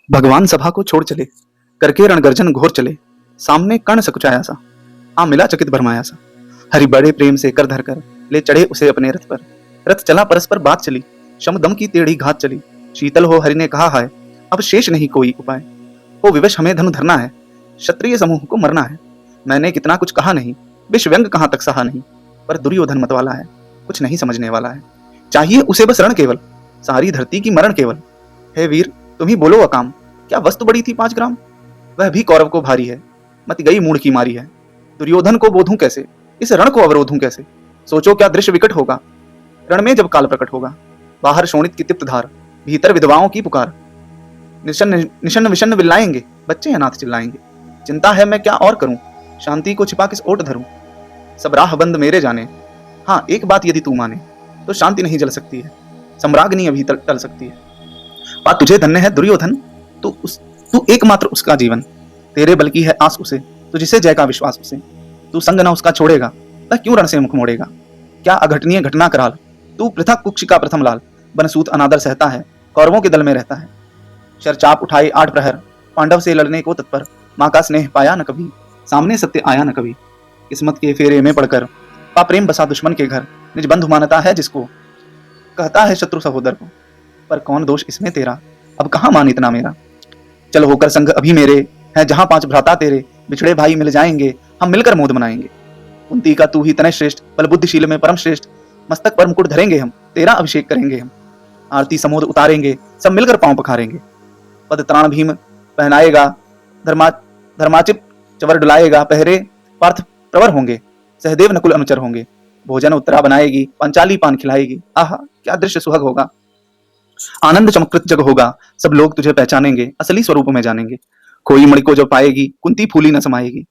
भगवान सभा को छोड़ चले, करके रणगर्जन घोर चले, सामने कर्ण सकुचाया सा, आ मिला चकित भरमाया सा। हरि बड़े प्रेम से कर धर कर, ले चढ़े उसे अपने रथ पर। रथ चला परस्पर बात चली, शम दम की टेढ़ी घात चली। शीतल हो हरि ने कहा है, अब शेष नहीं कोई उपाय। हो विवश हमें धनु धरना है, क्षत्रिय समूह को मरना है। मैंने कितना कुछ कहा नहीं, विष व्यंग कहाँ तक सहा नहीं। पर दुर्योधन मत वाला है, कुछ नहीं समझने वाला है। चाहिए उसे बस रण केवल, सारी धरती की मरण केवल। हे वीर तुम ही बोलो अकाम, क्या वस्तु बड़ी थी 5 ग्राम। वह भी कौरव को भारी है, मत गई मूढ़ की मारी है। दुर्योधन को बोधूं कैसे, इस रण को अवरोधूं कैसे। सोचो क्या दृश्य विकट होगा, रण में जब काल प्रकट होगा। बाहर शोणित की तिप्त धार, भीतर विधवाओं की पुकार। निशन्न विषन्न विल्लाएंगे, बच्चे अनाथ चिल्लाएंगे। चिंता है मैं क्या और करूं, शांति को छिपा किस ओट धरूं। सब राह बंद मेरे जाने, हाँ एक बात यदि तू माने, तो शांति नहीं जल सकती है, सम्राग्नि अभी टल सकती है। बात तुझे धन्य है दुर्योधन, तू एकमात्र उसका जीवन। तेरे बल की है आस उसे, तुझसे जय का विश्वास उसे। तू संग न उसका छोड़ेगा, वह क्यों रण से मुख मोड़ेगा। क्या अघटनीय घटना कराल, तू पृथक कुक्ष का प्रथम लाल। बनसूत अनादर सहता है, कौरवों के दल में रहता है। शरचाप उठाए 8 प्रहर, पांडव से लड़ने को तत्पर। माँ का स्नेह पाया न कभी, सामने सत्य आया न कभी। किस्मत के फेरे में पड़कर, पा प्रेम बसा दुश्मन के घर। निज बंधु मानता है जिसको, कहता है शत्रु सहोदर को। पर कौन दोष इसमें तेरा, अब कहाँ मान इतना मेरा। चल होकर संग अभी मेरे, हैं जहां 5 भ्राता तेरे। बिछड़े भाई मिल जाएंगे, हम मिलकर मोद मनाएंगे। कुंती का तू ही तनय श्रेष्ठ, बल बुद्धिशील में परम श्रेष्ठ। मस्तक पर मुकुट धरेंगे हम, तेरा अभिषेक करेंगे हम। आरती समोद उतारेंगे, सब मिलकर पांव पखारेंगे। पद त्राण भीम पहनाएगा, धर्माचिप चवर डुलाएगा। पहरे पार्थ प्रवर होंगे, सहदेव नकुल अनुचर होंगे। भोजन उत्तरा बनाएगी, पंचाली पान खिलाएगी। आहा क्या दृश्य सुहाग होगा, आनंद चमकृत जग होगा। सब लोग तुझे पहचानेंगे, असली स्वरूप में जानेंगे। खोई मणि को जो पाएगी, कुंती फूली न समाएगी।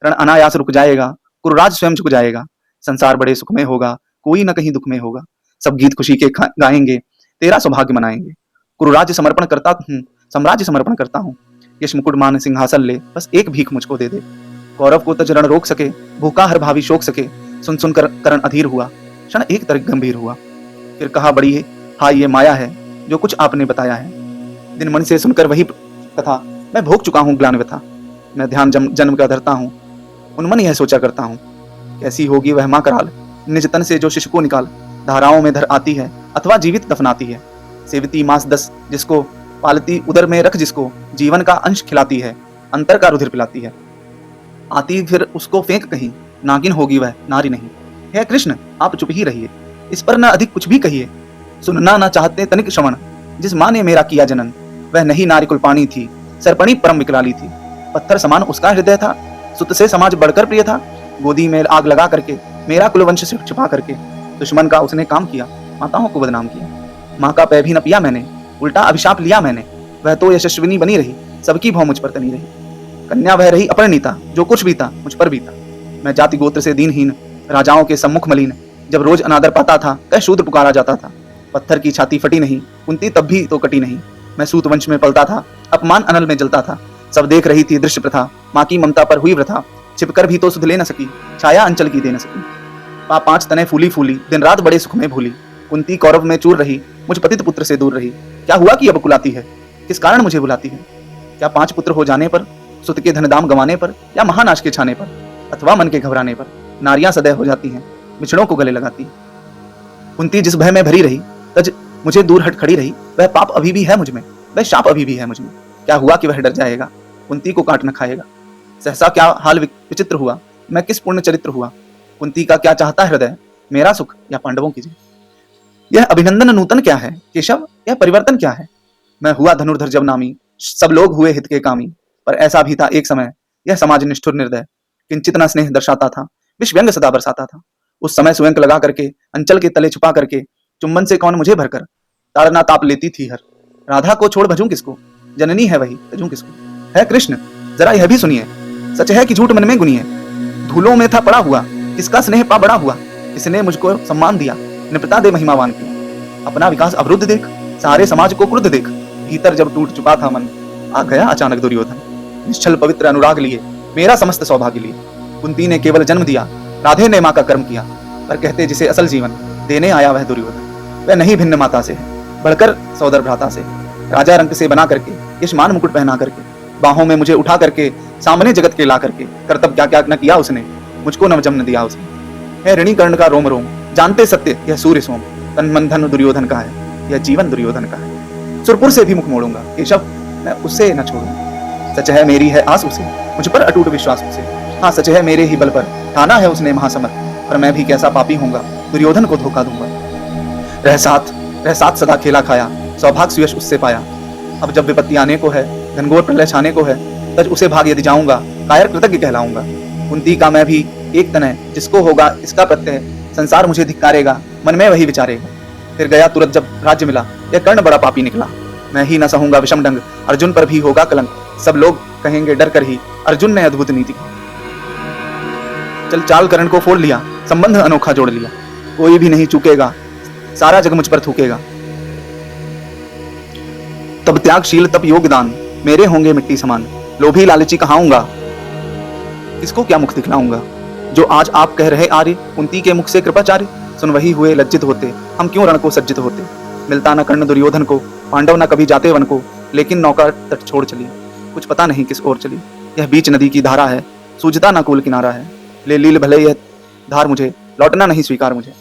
रण अनायास रुक जाएगा, कुरुराज स्वयं झुक जाएगा। संसार बड़े सुख में होगा, कोई न कहीं दुख में होगा। सब गीत खुशी के गाएंगे, तेरा सौभाग्य मनाएंगे। कुरुराज समर्पण करता हूँ, साम्राज्य समर्पण करता हूँ। यश मुकुट मान सिंहासन ले, बस एक भीख मुझको दे दे। कौरव को तज रण रोक सके, भूखा हर भावी शोक सके। सुन सुनकर करण अधीर हुआ, क्षण एक तरह गंभीर हुआ। फिर कहा बड़ी है हाँ ये माया है, जो कुछ आपने बताया है। दिन मन से सुनकर वही कथा, मैं भोग चुका हूँ ग्लानि व्यथा। मैं ध्यान जन्म का धरता हूँ, उन्मन यह सोचा करता हूँ। कैसी होगी वह माँ कराल, निज तन से जो शिशु को निकाल। धाराओं में धर आती है, अथवा जीवित दफनाती है। सेवती मास 10 जिसको, पालती उदर में रख जिसको। जीवन का अंश खिलाती है, अंतर का रुधिर पिलाती है। आती फिर उसको फेंक कहीं, नागिन होगी वह नारी नहीं। हे कृष्ण आप चुप ही रहिए, इस पर न अधिक कुछ भी कहिए। सुनना न चाहते तनिक श्रवण, जिस माँ ने मेरा किया जनन। वह नहीं नारी कुलपानी थी, सरपणी परम विकराली थी। पत्थर समान उसका हृदय था, सुत से समाज बढ़कर प्रिय था। गोदी में आग लगा करके, मेरा कुलवंश से छिपा करके। दुश्मन का उसने काम किया, माताओं को बदनाम किया। माँ का पैर भी न पिया मैंने, उल्टा अभिशाप लिया मैंने। वह तो यशस्विनी बनी रही, सबकी भौ मुझ पर तनी रही। कन्या वह रही अपरिणीता, जो कुछ भी था मुझ पर बीता। मैं जाति गोत्र से दीनहीन, राजाओं के सम्मुख मलिन। जब रोज अनादर पाता था, कह शूद्र पुकारा जाता था। पत्थर की छाती फटी नहीं, कुंती तब भी तो कटी नहीं। मैं सूत वंश में पलता था, अपमान अनल में जलता था। सब देख रही थी दृश्य प्रथा, माँ की ममता पर हुई वृथा। छिपकर भी तो सुध ले न सकी, छाया अंचल की दे न सकी। 5 तने फूली फूली, दिन रात बड़े सुख में भूली। कुंती कौरव में चूर रही, मुझ पतित पुत्र से दूर रही। क्या हुआ कि अब बुलाती है, किस कारण मुझे बुलाती है। क्या 5 पुत्र हो जाने पर, सुत के धन दाम गंवाने पर, या महानाश के छाने पर, अथवा मन के घबराने पर। नारियां सदैव हो जाती हैं, बिछड़ों को गले लगाती हैं। कुंती जिस भय में भरी रही, तज मुझे दूर हट खड़ी रही। वह पाप अभी भी है मुझ में, वह शाप अभी भी है मुझ में। क्या हुआ कि वह डर जाएगा, कुंती को काट न खाएगा। सहसा क्या हाल विचित्र हुआ, मैं किस पुण्य चरित्र हुआ। कुंती का क्या चाहता हृदय, मेरा सुख या पांडवों की जय। यह अभिनंदन नूतन क्या है केशव, यह परिवर्तन क्या है। मैं हुआ धनुर्धर जब नामी, सब लोग हुए हित के कामी। पर ऐसा भी था एक समय, यह समाज निष्ठुर निर्दय। किंचित न स्नेह दर्शाता था, विष व्यंग सदा बरसाता था। उस समय स्वयं लगा करके, अंचल के तले छुपा करके। चुंबन से कौन मुझे भरकर, ताड़ना ताप लेती थी हर। राधा को छोड़ भजूं किसको, जननी है वही तजूं किसको। है कृष्ण जरा यह भी सुनिए, सच है कि झूठ मन में गुनी है। धूलों में था पड़ा हुआ, किसका स्नेह पा बड़ा हुआ। इसने मुझको सम्मान दिया, निपटा दे महिमावान की। अपना विकास अवरुद्ध देख, सारे समाज को क्रुद्ध देख। भीतर जब टूट चुका था मन, आ गया अचानक दुर्योधन। निश्चल पवित्र अनुराग लिए, मेरा समस्त सौभाग्य लिए। कुंती ने केवल जन्म दिया, राधे ने माँ का कर्म किया। पर कहते जिसे असल जीवन, देने आया वह दुर्योधन। वह नहीं भिन्न माता से है, बढ़कर सौदर भ्राता से। राजा रंग से बना करके, यशमान मुकुट पहना करके, बाहों में मुझे उठा करके, सामने जगत के ला करके, करतब क्या क्या न किया उसने, मुझको न जन्म दिया उसने। है ऋणी कर्ण का रोम रोम, जानते सत्य यह सूर्य सोम, तन मन धन दुर्योधन का है, यह जीवन दुर्योधन का है। सुरपुर से भी मुख मोड़ूंगा, केशव मैं उससे न छोड़ूंगा। सच है मेरी है आस उसे, मुझ पर अटूट विश्वास उसे। हाँ सच है मेरे ही बल पर ठाना है उसने महासमर, पर मैं भी कैसा पापी होऊंगा, दुर्योधन को धोखा दूंगा। रह साथ सदा खेला खाया, सौभाग्य सुयश उससे पाया। अब जब विपत्ति आने को है, घनघोर प्रलय छाने को है, तज उसे भाग यदि जाऊंगा, कायर कृतज्ञ कहलाऊंगा। कुंती का मैं भी एक तन है, जिसको होगा इसका प्रत्यय, संसार मुझे धिक्कारेगा, मन में वही विचारेगा। फिर गया तुरंत जब राज्य मिला, यह कर्ण बड़ा पापी निकला। मैं ही न सहूंगा विषम डंग, अर्जुन पर भी होगा कलंक, सब लोग कहेंगे डर कर ही, अर्जुन ने अद्भुत नीति की। चल चाल कर्ण को फोड़ लिया, संबंध अनोखा जोड़ लिया, कोई भी नहीं चूकेगा, सारा जग मुझ पर थूकेगा। तब त्यागशील तप योगदान, मेरे होंगे मिट्टी समान, लोभी लालची कहाऊंगा, किसको क्या मुख दिखलाऊंगा। जो आज आप कह रहे आर्य, कुंती के मुख से कृपाचार्य, सुन वही हुए लज्जित होते, हम क्यों रण को सज्जित होते। मिलता न कर्ण दुर्योधन को, पांडव न कभी जाते वन को, लेकिन नौका तट छोड़ चली, कुछ पता नहीं किस ओर चली। यह बीच नदी की धारा है, सूझता न कुल किनारा है, ले लील भले यह धार मुझे, लौटना नहीं स्वीकार मुझे।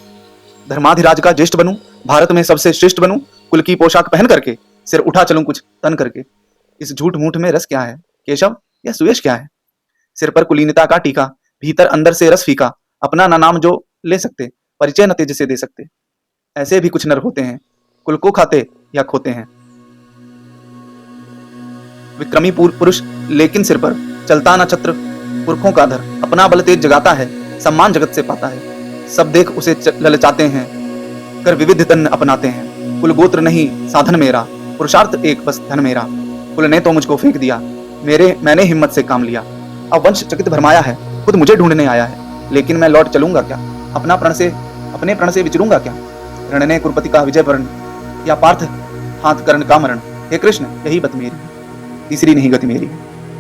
धर्माधिराज का ज्येष्ठ बनूं, भारत में सबसे श्रेष्ठ बनूं, कुल की पोशाक पहन करके, सिर उठा चलूं कुछ तन करके। इस झूठ मूठ में रस क्या है केशव, यह सुयश क्या है। सिर पर कुलीनता का टीका, भीतर अंदर से रस फीका, अपना ना नाम जो ले सकते, परिचय न तेज से दे सकते। ऐसे भी कुछ नर होते हैं, कुल को खाते या खोते हैं। विक्रमी पुरुष लेकिन सिर पर चलता ना छत्र, पुरखों का धर, अपना बल तेज जगाता है, सम्मान जगत से पाता है। सब देख उसे ललचाते हैं, कर विविध तन अपनाते हैं। कुल गोत्र नहीं साधन मेरा, पुरुषार्थ एक बस धन मेरा। कुल ने तो मुझको फेंक दिया, मैंने हिम्मत से काम लिया। अब वंश चकित भरमाया है, खुद मुझे ढूंढने आया है, लेकिन मैं लौट चलूंगा क्या, अपने प्रण से विचरूंगा क्या। रण ने कुरुपति का विजय वर्ण, या पार्थ हाथ कर्ण का मरण। हे कृष्ण यही बत मेरी, तीसरी नहीं गति मेरी।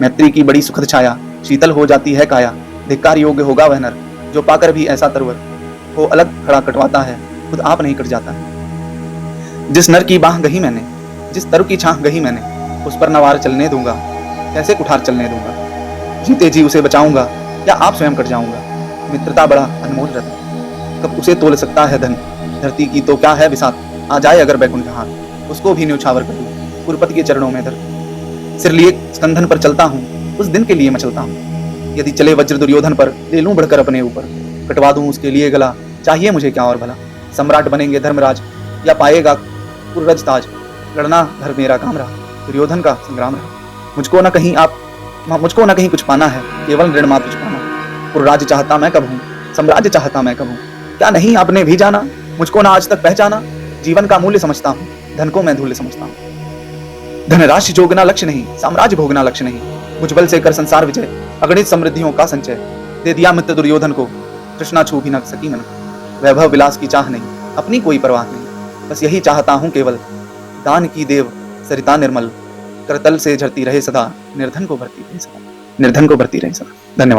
मैत्री की बड़ी सुखद छाया, शीतल हो जाती है काया। धिक्कार योग्य होगा वह नर, जो पाकर भी ऐसा तरवर हो अलग खड़ा कटवाता है, खुद आप नहीं कट जाता है। जिस नर की बाह गही मैंने, जिस तरु की छाह गही मैंने, उस पर नवार चलने दूंगा, कैसे कुठार चलने दूंगा। जीते जी उसे बचाऊंगा, या आप स्वयं कट जाऊंगा। मित्रता बड़ा अनमोल रत्न, कब उसे तोल सकता है धन। धरती की तो क्या है विसात, आ जाए अगर बैकुंठ हाथ, उसको भी न्यौछावर कर दूं, कुरुपति के चरणों में धर। सिर लिए स्कंधन पर चलता हूँ, उस दिन के लिए मैं चलता हूँ। यदि चले वज्र दुर्योधन पर, ले लूं बढ़कर अपने ऊपर, कटवा दूं उसके लिए गला, चाहिए मुझे क्या और भला। सम्राट बनेंगे धर्मराज, या पाएगा कुररज ताज, लड़ना धर्म मेरा काम रहा, दुर्योधन का संग्राम रहा। मुझको न कहीं कुछ पाना है, केवल ऋण मात्र चुकाना। पुरराज चाहता मैं कब हूँ, साम्राज्य चाहता मैं कब हूँ। क्या नहीं आपने भी जाना, मुझको ना आज तक पहचाना। जीवन का मूल्य समझता हूँ, धन को मैं धूल्य समझता हूँ। धन राशि जोगना लक्ष्य नहीं, साम्राज्य भोगना लक्ष्य नहीं। मुझ बल से कर संसार विजय, अगणित समृद्धियों का संचय। दे दिया मित्र दुर्योधन को, तृष्णा छू भी न सकी मन को। वैभव विलास की चाह नहीं, अपनी कोई परवाह नहीं, बस यही चाहता हूँ केवल। दान की देव सरिता निर्मल, करतल से झरती रहे सदा, निर्धन को भरती रहे सदा, निर्धन को भरती रहे सदा। धन्यवाद।